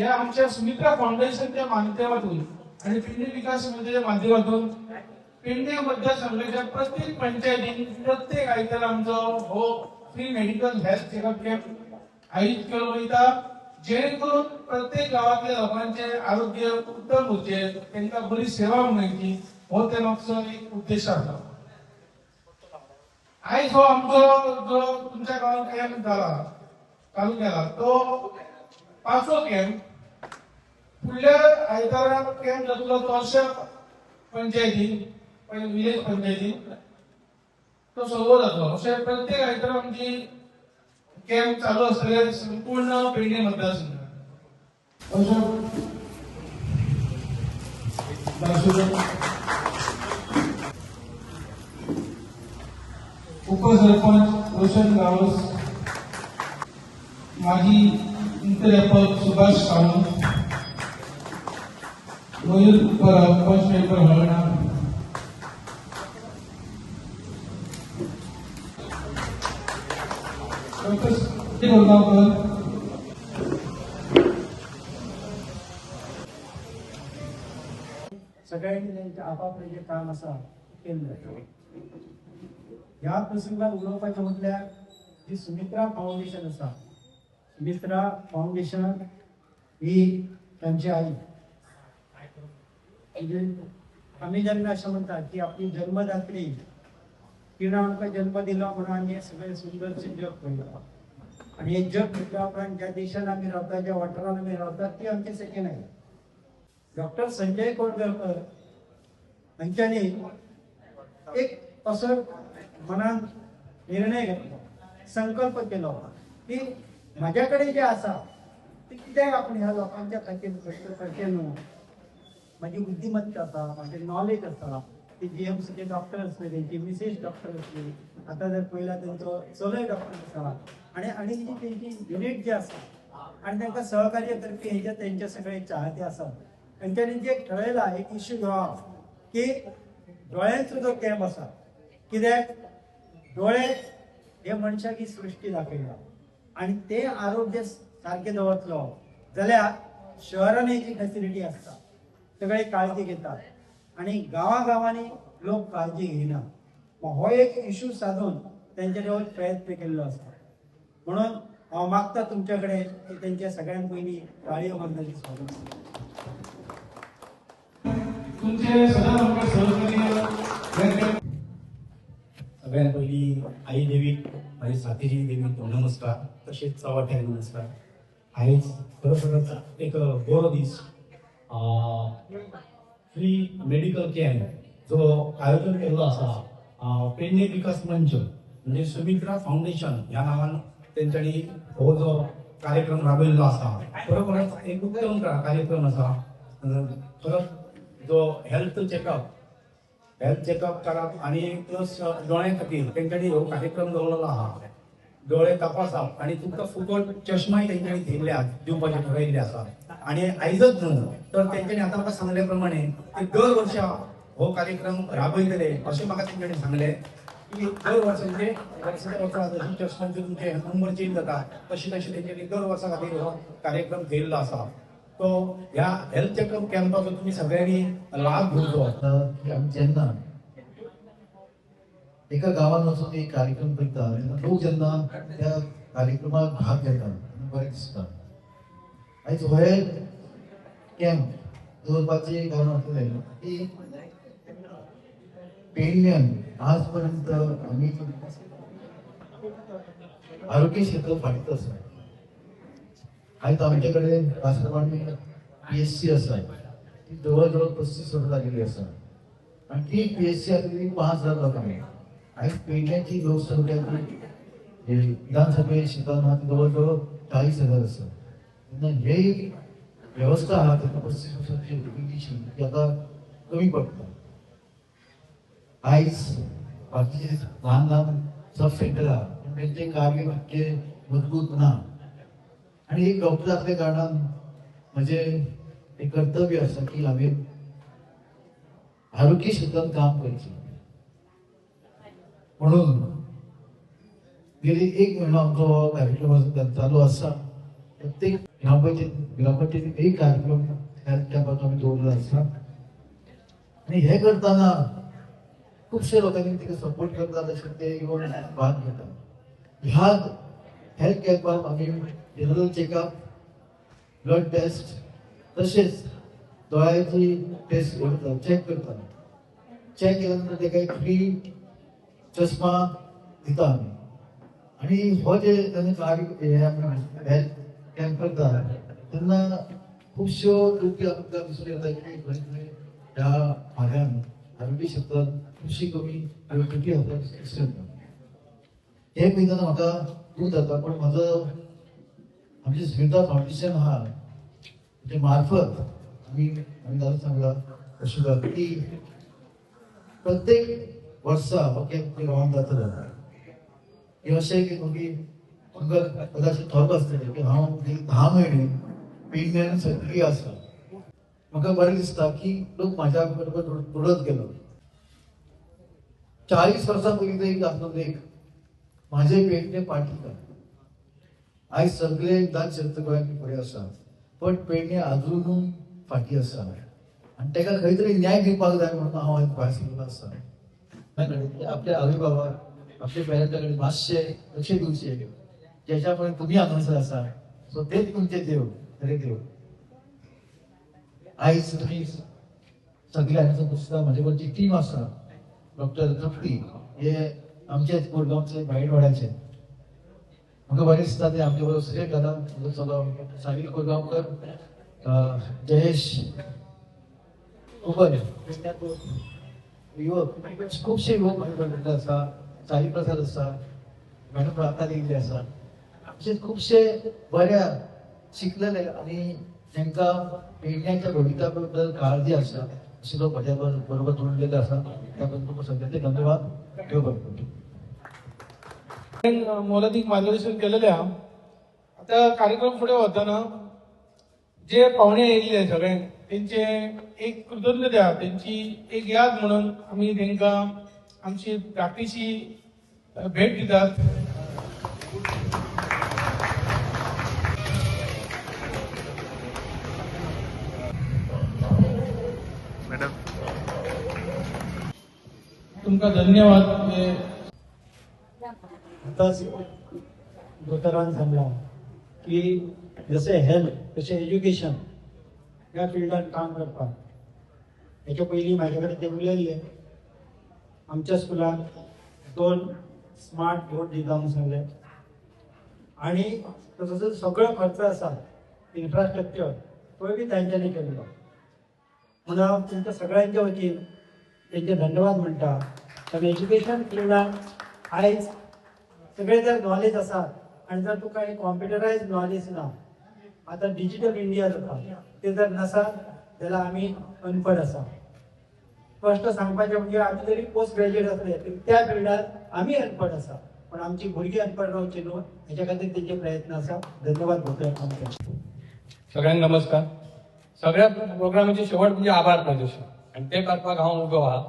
या आमच्या सुमित्रा फाउंडेशनच्या माध्यमातून आणि पिंडी विकास समितीच्या माध्यमातून पिंडी मतदारसंघाच्या प्रत्येक पंचायतीत प्रत्येक आयतारा आमचं हो free medical health checkup camp आयोजित केलो वयता, जेणेकरून प्रत्येक गावातल्या लोकांचे आरोग्य उत्तम होचे, त्यांना बरी सेवा मेळची, हो ते मागचो एक उद्देश आसा. आयज हो आमचो जो तुमच्या गावात कॅम्प झाला चालू केला तो 5वो कॅम्प. फुडल्या आयतारा कॅम्प जातलो तो अशा पंचायतीन विलेज पंचायतीन तो 6वो जातलो. अशे प्रत्येक आयतारा आमची कॅम्प चालू असतले संपूर्ण पेडणे मतदारसंघात. उपसरपंच रोशन गावस, माजी मुख्याध्यापक सुभाष सावंत, मयूर परब, पंचमेकर हळणा, गोगावकर, सगळ्यांनी त्यांचे आपापले जे काम असा केलं. ह्या प्रसंगात उलोवपाचें म्हटल्यार जी सुमित्रा फाउंडेशन आसा, सुमित्रा फाउंडेशन ही त्यांची आई. आम्ही जेन्ना अशें म्हणतात की आपली जन्मदात्री तिणें आमकां जन्म दिलो म्हणून आमी हे सगळें सुंदरशें जग पळयलां. आणि हे जग म्हटल्या उपरांत ज्या देशांत आमी रावता, ज्या वाठारांत आमी रावतात ती आमची सेकेंड आई. डॉक्टर संजय कोंडकर हांच्यांनी एक असो मनान निर्णय घेतलो, संकल्प केलो की म्हाज्या कडेन जें आसा तें कित्याक आपण ह्या लोकांच्या खातीर कश्ट करचें न्हू. म्हाजी बुद्धिमत्ता आसा, म्हाजें नॉलेज आसा, ते जीएमसीचे डॉक्टर असले, तेंची मिसेस डॉक्टर असली, आतां जर पळयला तेंचो चलय डॉक्टर आसा, आनी जी तेंची युनिट जी आसा आनी तांकां सहकार्य करपी हेजे तेंचे सगळे चाहते आसात. तांच्यांनी जे ठरयला एक इश्यू घेवप की दोळ्यांचो जो कॅम्प आसा, कित्याक डोळे हे मनशाक ही सृश्टी दाखयला आनी ते आरोग्य सारकें दवरतलो जाल्यार शहरान हेची फॅसिलिटी आसता, सगळे काळजी घेतात आणि गांवांनी लोक काळजी घेयना. हो एक इश्यू साधून तेंचे जवळ प्रयत्न केल्लो आसा. म्हणून हांव मागता तुमचे कडेन की तेंचे सगळ्यांत पयलीं ताळयो मारण्याची स्वागत. तुमचे सदा आमकां सहकार्य. सगळ्यांत पयलीं आई देवीक, माझी साथीची देवीक नमस्कार, तशेंच चवथ्याक नमस्कार. आयज खरोखरच एक बरो दीस. फ्री मेडिकल कॅम्प जो आयोजन केल्लो आसा पेडणे विकास मंच म्हणजे सुमित्रा फाउंडेशन ह्या नावान तेंच्यांनी हो जो कार्यक्रम राबयल्लो आसा, खरोखरच एक उत्तम कार्यक्रम आसा. खरोच जो हेल्थ चेकअप करप आणि प्लस डोळ्यां खातीर तेंच्यांनी हो कार्यक्रम दवरलेलो आहा. डोळे तपासप आणि तुमकां फुकट चश्माय तेंच्यांनी दिवपाचे ठरयिल्ले आसा. आणि आयजच न्हू तर तेंच्यांनी आतां म्हाका सांगले प्रमाणे ते दर वर्सा हो कार्यक्रम राबयतले अशें म्हाका तेंच्यांनी सांगले की दर वर्सा म्हणजे वर्सा जशी चश्मांचे तुमचे नंबर चेंज जाता तशी तेंच्यांनी दर वर्सा खातीर हो कार्यक्रम केल्लो आसा. तो ह्या हेल्थ चेकअप कॅम्पाचो तुम्ही सगळ्यांनी लाभ घेवचो. जेन्ना एका गावात वचून एक कार्यक्रम करता लोक जेन्ना त्या कार्यक्रमात भाग घेतात बरें दिसता. आयज हो कॅम्प दवरपाचें कारण आसलें की पेडण्यान आज पर्यंत आमी आरोग्य क्षेत्र फाटीत आसा. आयज आमचे कडेन कासरवाडी PSC आसा, ती जवळ जवळ 35 वर्सां जालेली आसा आनी ती PSC आसली 5,000 लोकांनी. आयज पेडण्याची लोकसंख्या विधानसभेत शिताना जवळ जवळ 40,000 आसा. तेन्ना हे वेवस्था आहा तेन्ना 35 वर्सांची एज्युकेशन ती आतां कमी पडटा. आयज बाकीचे ल्हान ल्हान सब सेंटर आहा पूण तेंचे कार्य तितके मजबूत ना. आणि एक डॉक्टर असल्या कारणान म्हजें एक कर्तव्य आसा की हांवें आरोग्य क्षेत्रात काम करचें. म्हणून गेली 1 महिनो आमचो कार्यक्रम चालू आसा. प्रत्येक ग्रामपंचायतीन एक कार्यक्रम हेल्थ कॅम्पाचो आमी दवरलो आसा आनी हे करतना खुबशे लोकांनी तिका सपोर्ट करता तशें ते येवन भाग घेता. ह्या हेल्थ कॅम्पाक आमी जनरल चेकअप, ब्लड टेस्ट तशेंच दोळ्याची टेस्ट करता, चॅक करता. चॅक केल्या नंतर ताका एक फ्री चश्मा दिता आमी. आनी हो जे हेल्थ कॅम्प करता तेन्ना खुबश्यो लोक आमकां दिसून येता की खंय खंय ह्या भागांत आरोग्य क्षेत्रांत खुबशी कमी दुर्घटना दिसून येता. हे पळयतना म्हाका दूख जाता, पूण म्हाजो आमचे स्मिता फाउंडेशन आहा ते मार्फत आमी जाल्यार सांगला अशें की प्रत्येक वर्सा हो कॅम्प रावन जातलो. हे अशें की तुमकां कदाचित खबर आसतलें की हांव 10 म्हयने पेडण्यान सक्रिय आसा. म्हाका बरें दिसता की लोक म्हाज्या बरोबर जोडत गेलो. 40 वर्सां पयलीं एक आसलो एक म्हाजे पेडणे पार्टीकार. आयज सगळे दाद क्षेत्र गोंयांत फुडें आसा, पण पेडणे आजुनूय फाटीं आसा आनी ताका खंय तरी न्याय दिवपाक जाय म्हणून हांव आयज भायर सरलो आसा. आपल्या आवय बाबाक, आपल्या पेरंटा कडेन मातशें लक्ष दिवचें, जेच्या पर्यंत तुमी हांगासर आसा. सो तेच तुमचे देव, खरे देव. आयज तुमी सगळे हांगासर बसता, म्हाजे बरोबर टीम आसा. डॉक्टर तृप्ती हे आमचेच कोरगांवचे भायडवाड्याचे. म्हाका बरें दिसता ते आमचे बरोबर सिलेक्ट जाता. चलो साहिल कोरगांवकर, जयेश उबर, युवक खुबशे युवक म्हाजे बरोबर आसा. साई प्रसाद आसा, मॅडम प्रार्थना दिल्ली आसा. अशें खुबशे बऱ्या शिकलेले आनी तांकां पेडण्याच्या भविता बद्दल काळजी आसा अशे लोक म्हाज्या बरोबर जोडलेले आसा. त्या बद्दल तुमकां सगळ्यांचे धन्यवाद. देव बरें करूं. मोलादीक मार्गदर्शन केलेल्या आता कार्यक्रम फुडें वतना जे पाहुणे येयल्ले सगळे तेंचे एक कृतज्ञता, तेंची एक याद म्हणून आमी तांकां आमची धाकटीशी भेट दितात. तुमकां धन्यवाद. आताच दोतोरान सांगला की जसे हेल्थ तसे एज्युकेशन ह्या फिल्डात काम करपाक. हेच्या पयलीं म्हाजे कडेन ते उलयल्ले आमच्या स्कुलान 2 स्मार्ट बोर्ड दिता म्हणून सांगले आनी ताचो सगळो खर्च आसा इन्फ्रास्ट्रक्चर तो बी तांच्यांनी केल्लो. म्हणून हांव तुमच्या सगळ्यांच्या वतीन तेंचे धन्यवाद म्हणटा. कारण एज्युकेशन फिल्डान आयज सगळे जर नॉलेज आसा आनी जर तुका एक कॉम्प्युटरायज नॉलेज ना, आतां डिजिटल इंडिया जाता, ते जर नसा जाल्यार आमी अनपड आसा. स्पश्ट सांगपाचें म्हणजे आमी जरी पोस्ट ग्रॅज्युएट असले तरी त्या फिल्डात आमी अनपड आसा, पण आमची भुरगीं अनपड रावची न्हू हेच्या खातीर तेंचे प्रयत्न आसा. धन्यवाद भोगले. सगळ्यांना नमस्कार. सगळ्या प्रोग्रामाचे शेवट म्हणजे आभार प्रदर्शन आणि ते करपाक हांव उबो आहा.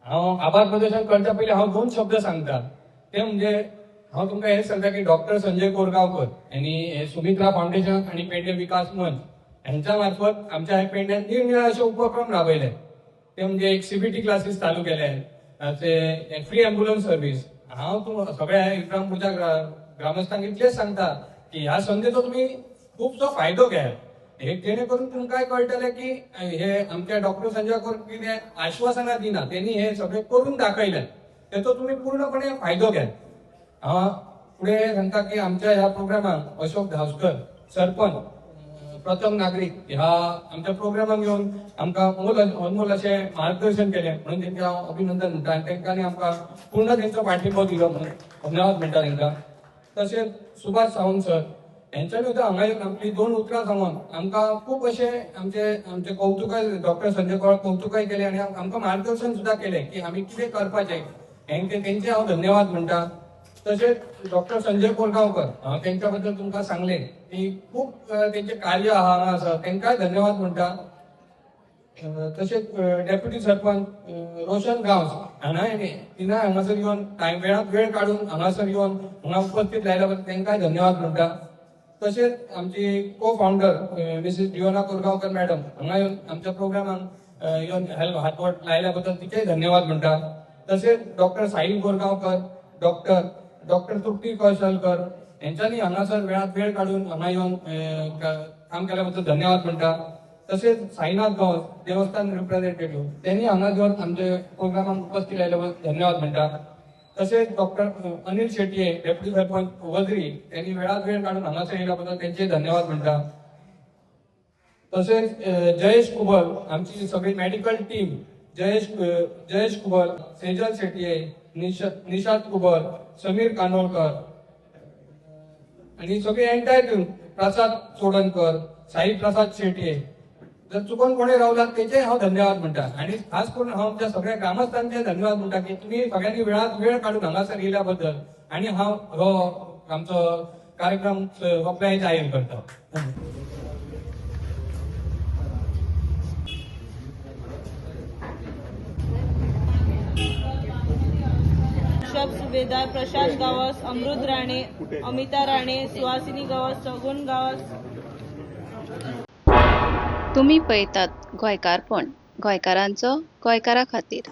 हांव आभार प्रदर्शन करता पयलीं हांव 2 शब्द सांगता. ते म्हणजे हांव तुमकां हें सांगता की डॉक्टर संजय कोरगांवकर यांनी हे सुमित्रा फाउंडेशन आणि पेडणे विकास मंच यांच्या मार्फत आमच्या ह्या पेडण्यात निरनिराळे असे उपक्रम राबयले. ते म्हणजे एक सीबीटी क्लासेस चालू केले, ते फ्री ॲम्ब्युलन्स सर्व्हिस. हांव सगळ्या इक्रामपूरच्या ग्रामस्थांक इतलेच सांगता की ह्या संधीचो तुम्ही खूपसो फायदो घ्या. हे जेणेकरून तुमकां कळटलें की हे आमच्या डॉक्टर संजय कोरगांवकर कितें आश्वासनां दिना, त्यांनी हे सगळे करून दाखयले. त्याचो तुम्ही पूर्णपणे फायदो घ्या. हांव फुडें सांगता की आमच्या ह्या प्रोग्रामाक अशोक धावस्कर सरपंच प्रथम नागरिक ह्या आमच्या प्रोग्रामाक येवन आमकां अनमोल अशें मार्गदर्शन केलें म्हणून तेंचे हांव अभिनंदन म्हणटा. आनी तांकांनी आमकां पूर्ण तेंचो पाठिंबो दिलो म्हणून धन्यवाद म्हणटा तांकां. तशेंच सुभाष सावंत सर यांच्यानी सुद्दां हांगा येवन आपली 2 उतरां सांगून आमकां खूब अशें आमचे कौतुकाय डॉक्टर संजय कोरगांवकर कौतुकाय केलें आनी आमकां मार्गदर्शन सुद्दां केलें की आमी कितें करपाचें. तेंचे हांव धन्यवाद म्हणटा. तशेंच डॉक्टर संजय कोरगांवकर हांव तेंच्या बद्दल तुमकां सांगलें की खूब तेंचें कार्य आहा हांगा आसा, तेंकांय धन्यवाद म्हणटा. तशेंच डेप्युटी सरपंच रोशन गांवस तिनाय हांगासर येवन वेळात वेळ काडून हांगासर येवन हांगा उपस्थित राहिल्या बद्दल तेंकांय धन्यवाद म्हणटा. तसेच आमची को फाउंडर मिसेस डिओना कोरगांवकर मॅडम हांगा येवन आमच्या प्रोग्रामाक येवन हातवट लायल्या बद्दल तिचेय धन्यवाद म्हणटा. तसेच डॉक्टर साहिल कोरगांवकर, डॉक्टर तृप्ती कौशलकर यांच्यानी हांगासर वेळात वेळ काढून हांगा येवन काम केल्या बद्दल धन्यवाद म्हणटा. तसेच साईनाथ गांव देवस्थान रिप्रेझेंटेटिव्ह त्यांनी हांगा येवन आमच्या प्रोग्रामात उपस्थित राहिल्या बद्दल धन्यवाद म्हणटा. तसेच डॉक्टर अनिल शेट्ये डेप्युटी सरपंच वजरी त्यांनी वेळात वेळ काढून हांगासर येयल्याबद्दल त्यांचे धन्यवाद म्हणटा. तसेच जयेश कुबल आमची सगळी मेडिकल टीम जयेश कुबल, सेजल शेट्ये, निशाद कुबल, समीर कानोळकर आणि सगळी एंटायर टीम, प्रसाद चोडणकर, साई प्रसाद शेट्ये, जर चुकून कोणी रावलात त्याचे हांव धन्यवाद म्हणटा. आणि खास करून हांव आमच्या सगळ्या ग्रामस्थांचे धन्यवाद म्हणटा की तुम्ही सगळ्यांनी वेळात वेळ काढून हांगासर येयल्या बद्दल. आणि हांव हो आमचो कार्यक्रम सोंपल्या जाहीर करता. ऋषभ सुभेदार, प्रशांत गावस, अमृत राणे, अमिता राणे, सुहासिनी गावस, सगुण गावस. तुम्ही पळयतात गोंयकारपण, गोंयकारांचो गोंयकारा खातीर.